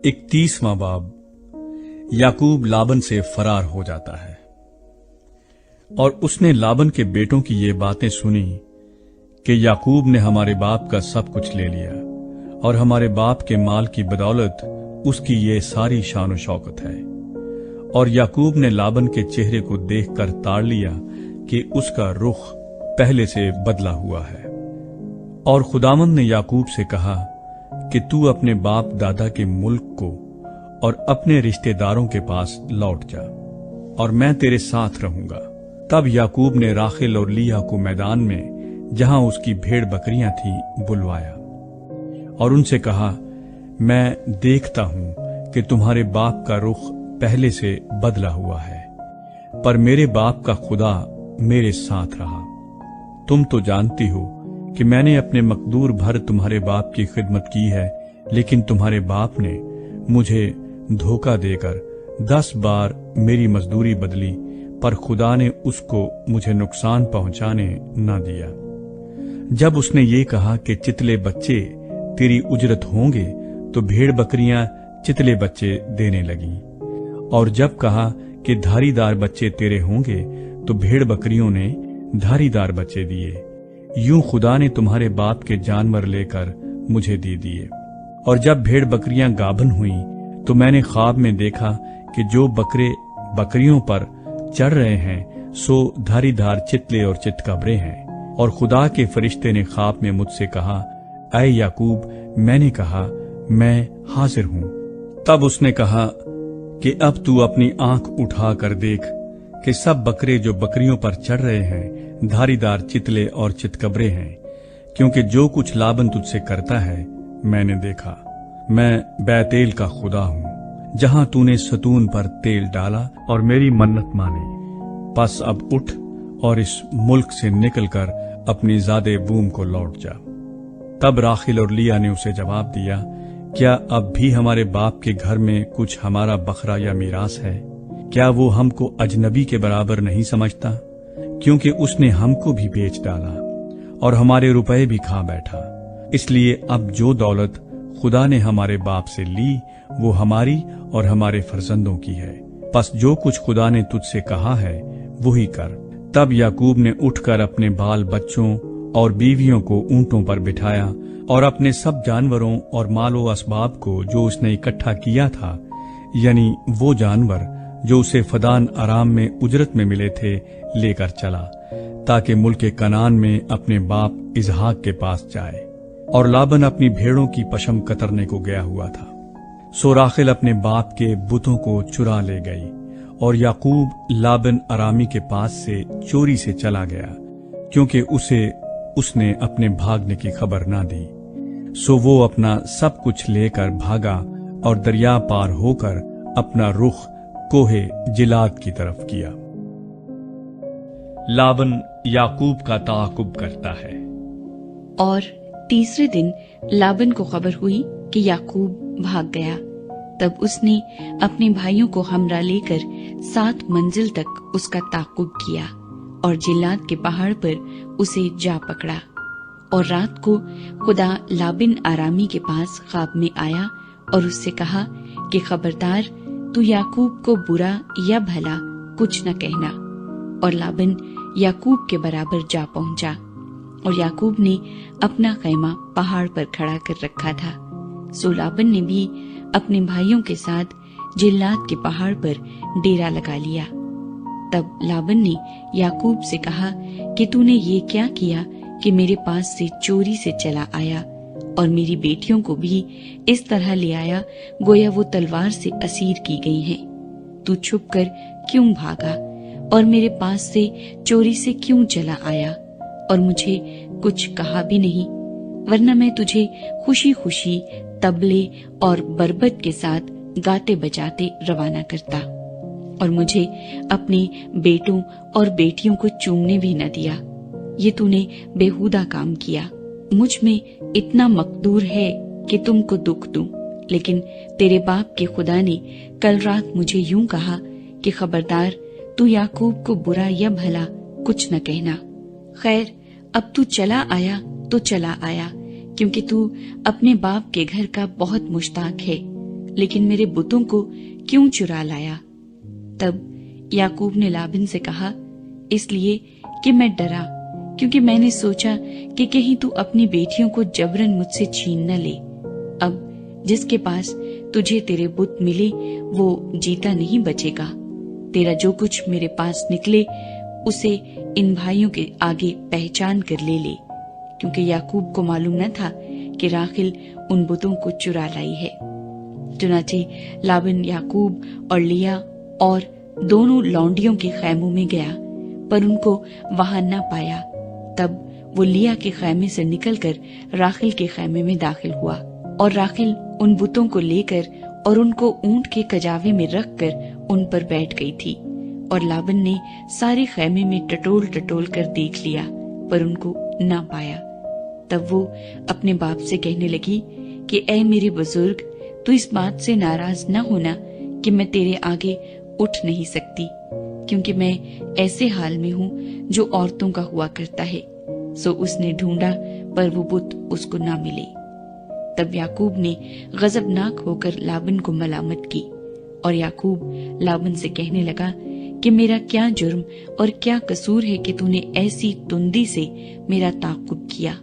31वां बाब। याकूब लाबन से फरार हो जाता है। और उसने लाबन के बेटों की ये बातें सुनी कि याकूब ने हमारे बाप का सब कुछ ले लिया और हमारे बाप के माल की बदौलत उसकी ये सारी शान शौकत है। और याकूब ने लाबन के चेहरे को देखकर ताड़ लिया कि उसका रुख पहले से बदला हुआ है। और खुदावंद ने याकूब से कहा कि तू अपने बाप दादा के मुल्क को और अपने रिश्तेदारों के पास लौट जा और मैं तेरे साथ रहूंगा। तब याकूब ने राखेल और लिया को मैदान में जहां उसकी भेड़ बकरियां थीं बुलवाया और उनसे कहा, मैं देखता हूं कि तुम्हारे बाप का रुख पहले से बदला हुआ है, पर मेरे बाप का खुदा मेरे साथ रहा। तुम तो जानती हो कि मैंने अपने मकदूर भर तुम्हारे बाप की खिदमत की है, लेकिन तुम्हारे बाप ने मुझे धोखा देकर 10 बार मेरी मजदूरी बदली, पर खुदा ने उसको मुझे नुकसान पहुंचाने न दिया। जब उसने ये कहा कि चितले बच्चे तेरी उजरत होंगे, तो भेड़ बकरियां चितले बच्चे देने लगीं। और जब कहा कि धारीदार बच्चे तेरे होंगे, तो भेड़ बकरियों ने धारीदार बच्चे दिए। यूं खुदा ने तुम्हारे बाप के जानवर लेकर मुझे दे दिए। और जब भेड़ बकरियां गाभन हुईं, तो मैंने ख्वाब में देखा कि जो बकरे बकरियों पर चढ़ रहे हैं, सो धारीदार चितले और चितकबरे हैं। और खुदा के फरिश्ते ने ख्वाब में मुझसे कहा, ऐ याकूब। मैंने कहा, मैं हाजिर हूं। तब उसने कहा कि अब तू अपनी आंख उठा कर देख कि सब बकरे जो बकरियों पर चढ़ रहे हैं धारीदार चितले और चितकबरे हैं, क्योंकि जो कुछ लाबन तुझसे करता है मैंने देखा। मैं बैतेल का खुदा हूं, जहां तूने सतून पर तेल डाला और मेरी मन्नत मानी। बस अब उठ और इस मुल्क से निकलकर अपनी ज़ादे बूम को लौट जा। तब राखिल और लिया ने उसे जवाब दिया, क्या अब भी हमारे बाप के घर में कुछ हमारा बकरा या मीरास है? क्या वो हमको अजनबी के बराबर नहीं समझता? क्योंकि उसने हमको भी बेच डाला और हमारे रुपए भी खा बैठा। इसलिए अब जो दौलत खुदा ने हमारे बाप से ली, वो हमारी और हमारे फर्जंदों की है। बस जो कुछ खुदा ने तुझसे कहा है वही कर। तब याकूब ने उठकर अपने बाल बच्चों और बीवियों को ऊंटों पर बिठाया और अपने सब जानवरों और मालो असबाब को जो उसने इकट्ठा किया था, यानी वो जानवर जो उसे फदान आराम में उजरत में मिले थे, लेकर चला, ताकि मुल्क कनान में अपने बाप इसहाक के पास जाए। और लाबन अपनी भेड़ों की पशम कतरने को गया हुआ था। सो राखेल अपने बाप के बुतों को चुरा ले गई और याकूब लाबन अरामी के पास से चोरी से चला गया, क्योंकि उसने अपने भागने की खबर ना दी। सो वो अपना सब कुछ लेकर भागा और दरिया पार होकर अपना रुख कोहे जिलाद की तरफ किया। लाबन याकूब का ताकुब करता है। और तीसरे दिन लाबन को खबर हुई कि याकूब भाग गया। तब उसने अपने भाइयों को हमरा लेकर 7 मंजिल तक उसका ताकुब किया और जिलाद के पहाड़ पर उसे जा पकड़ा। और रात को खुदा लाबिन आरामी के पास ख्वाब में आया और उससे कहा कि खबरदार, तू याकूब को बुरा या भला कुछ न कहना। और लाबन याकूब के बराबर जा पहुंचा और याकूब ने अपना खैमा पहाड़ पर खड़ा कर रखा था। सो लाबन ने भी अपने भाइयों के साथ जिल्लाद के पहाड़ पर डेरा लगा लिया। तब लाबन ने याकूब से कहा कि तूने ये क्या किया कि मेरे पास से चोरी से चला आया और मेरी बेटियों को भी इस तरह ले आया गोया वो तलवार से असीर की गई हैं। तू छुप कर क्यों भागा और मेरे पास से चोरी से क्यों चला आया और मुझे कुछ कहा भी नहीं? वरना मैं तुझे खुशी खुशी तबले और बरबत के साथ गाते बजाते रवाना करता और मुझे अपने बेटों और बेटियों को चूमने भी न दिया। ये तूने बेहुदा काम किया। मुझ में इतना मकदूर है कि तुमको दुख दूं, लेकिन तेरे बाप के खुदा ने कल रात मुझे यूं कहा कि खबरदार, तू याकूब को बुरा या भला कुछ न कहना। खैर, अब तू चला आया तो चला आया, क्योंकि तू अपने बाप के घर का बहुत मुश्ताक है। लेकिन मेरे बुतों को क्यों चुरा लाया? तब याकूब ने लाबन से कहा, इसलिए कि मैं डरा, क्योंकि मैंने सोचा कि कहीं तू अपनी बेटियों को जबरन मुझसे छीन न ले। अब जिसके पास तुझे तेरे बुत मिले वो जीता नहीं बचेगा। तेरा जो कुछ मेरे पास निकले उसे इन भाइयों के आगे पहचान कर ले ले, क्योंकि याकूब को मालूम न था कि राखिल उन बुतों को चुरा लाई है। चुनाचे लाबन याकूब और लिया और दोनों लौंडियों के खैमों में गया, पर उनको वहां न पाया। तब वो लिया के खैमे से निकलकर राखिल के खैमे में दाखिल हुआ, और राखिल उन बुतों को लेकर और उनको ऊंट के कजावे में रखकर उन पर बैठ गई थी। और लाबन ने सारे खैमे में टटोल टटोल कर देख लिया, पर उनको ना पाया। तब वो अपने बाप से कहने लगी कि ऐ मेरे बुजुर्ग, तू इस बात से नाराज न होना कि मैं तेरे आगे उठ नहीं सकती, क्योंकि मैं ऐसे हाल में हूँ जो औरतों का हुआ करता है। सो उसने ढूंढा, पर वो बुत उसको ना मिले। तब याकूब ने गजबनाक होकर लाबन को मलामत की, और याकूब लाबन से कहने लगा कि मेरा क्या जुर्म और क्या कसूर है कि तूने ऐसी तुंदी से मेरा ताक़ुब किया।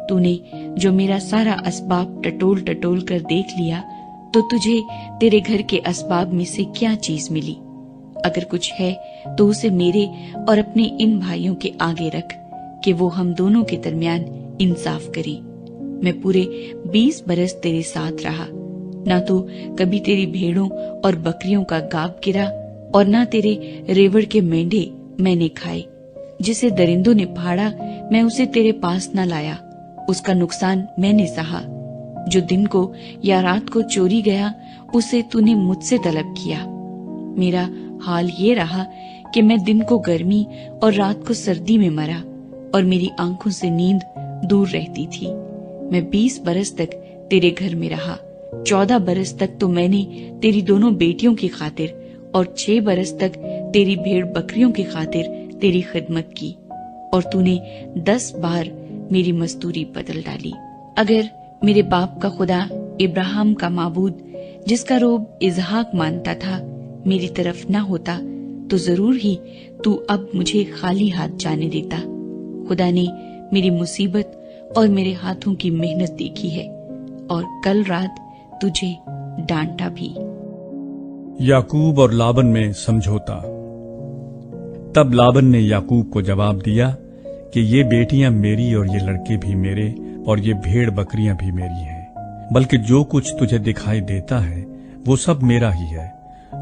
तूने जो मेरा सारा असबाब टटोल टटोल कर देख लिया, तो तुझे तेरे घर के असबाब में से क्या चीज मिली? अगर कुछ है तो उसे मेरे और अपने इन भाइयों के आगे रख, कि वो हम दोनों के दरमियान इंसाफ करी। मैं पूरे 20 बरस तेरे साथ रहा, ना तो कभी तेरी भेड़ों और बकरियों का गाब गिरा, और ना तेरे रेवड़ के मेंढे मैंने खाए। जिसे दरिंदों ने फाड़ा मैं उसे तेरे पास न लाया, उसका नुकसान मैंने सहा। जो दिन को या रात को चोरी गया उसे तूने मुझसे तलब किया। मेरा हाल ये रहा कि मैं दिन को गर्मी और रात को सर्दी में मरा, और मेरी आंखों से नींद दूर रहती थी। मैं 20 बरस तक तेरे घर में रहा। 14 बरस तक तो मैंने तेरी दोनों बेटियों की खातिर और 6 बरस तक तेरी भेड़ बकरियों की खातिर तेरी खिदमत की, और तूने 10 बार मेरी मजदूरी बदल डाली। अगर मेरे बाप का खुदा इब्राहिम का माबूद, जिसका रोब इजहाक मानता था, मेरी तरफ न होता, तो जरूर ही तू अब मुझे खाली हाथ जाने देता। खुदा ने मेरी मुसीबत और मेरे हाथों की मेहनत देखी है, और कल रात तुझे डांटा भी। याकूब और लाबन में समझौता। तब लाबन ने याकूब को जवाब दिया कि ये बेटियां मेरी और ये लड़के भी मेरे, और ये भेड़ बकरियां भी मेरी हैं। बल्कि जो कुछ तुझे दिखाई देता है वो सब मेरा ही है।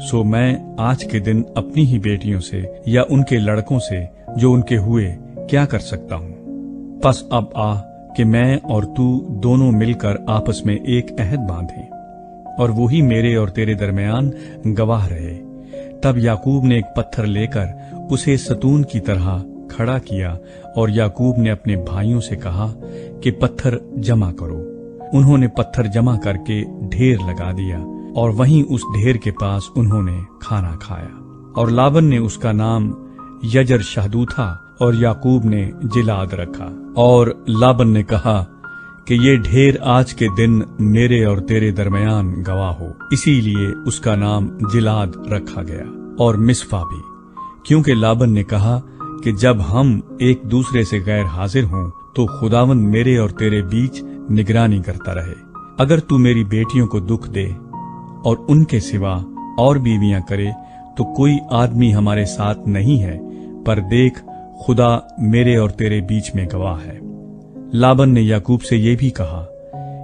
सो मैं आज के दिन अपनी ही बेटियों से या उनके लड़कों से जो उनके हुए क्या कर सकता हूँ? बस अब आ कि मैं और तू दोनों मिलकर आपस में एक अहद बांधें, और वही मेरे और तेरे दरमियान गवाह रहे। तब याकूब ने एक पत्थर लेकर उसे सतून की तरह खड़ा किया, और याकूब ने अपने भाइयों से कहा कि पत्थर जमा करो। उन्होंने पत्थर जमा करके ढेर लगा दिया, और वहीं उस ढेर के पास उन्होंने खाना खाया। और लाबन ने उसका नाम यजर शहदूथा और याकूब ने जिलाद रखा। और लाबन ने कहा कि ये ढेर आज के दिन मेरे और तेरे दरमियान गवाह हो, इसीलिए उसका नाम जिलाद रखा गया, और मिस्फा भी, क्योंकि लाबन ने कहा कि जब हम एक दूसरे से गैर हाजिर हों तो खुदावंद मेरे और तेरे बीच निगरानी करता रहे। अगर तू मेरी बेटियों को दुख दे और उनके सिवा और बीवियां करे तो कोई आदमी हमारे साथ नहीं है, पर देख खुदा मेरे और तेरे बीच में गवाह है। लाबन ने याकूब से ये भी कहा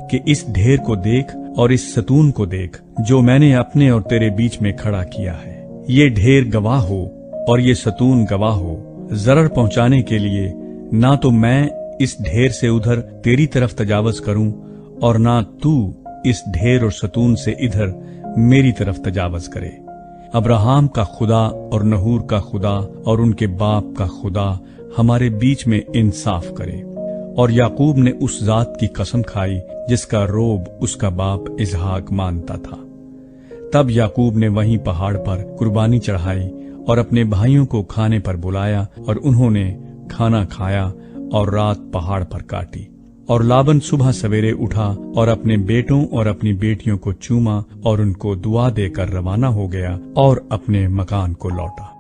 कि इस ढेर को देख और इस सतून को देख जो मैंने अपने और तेरे बीच में खड़ा किया है। ये ढेर गवाह हो और ये सतून गवाह हो। जरर पहुंचाने के लिए ना तो मैं इस ढेर से उधर तेरी तरफ तजावज करूं, और ना तू इस ढेर और सतून से इधर मेरी तरफ तजावज करे। अब्राहम का खुदा और नहूर का खुदा और उनके बाप का खुदा हमारे बीच में इंसाफ करे। और याकूब ने उस जात की कसम खाई जिसका रोब उसका बाप इसहाक मानता था। तब याकूब ने वहीं पहाड़ पर कुर्बानी चढ़ाई और अपने भाइयों को खाने पर बुलाया, और उन्होंने खाना खाया और रात पहाड़ पर काटी। اور لابن صبح سویرے اٹھا اور اپنے بیٹوں اور اپنی بیٹیوں کو چوما اور ان کو دعا دے کر روانہ ہو گیا اور اپنے مکان کو لوٹا۔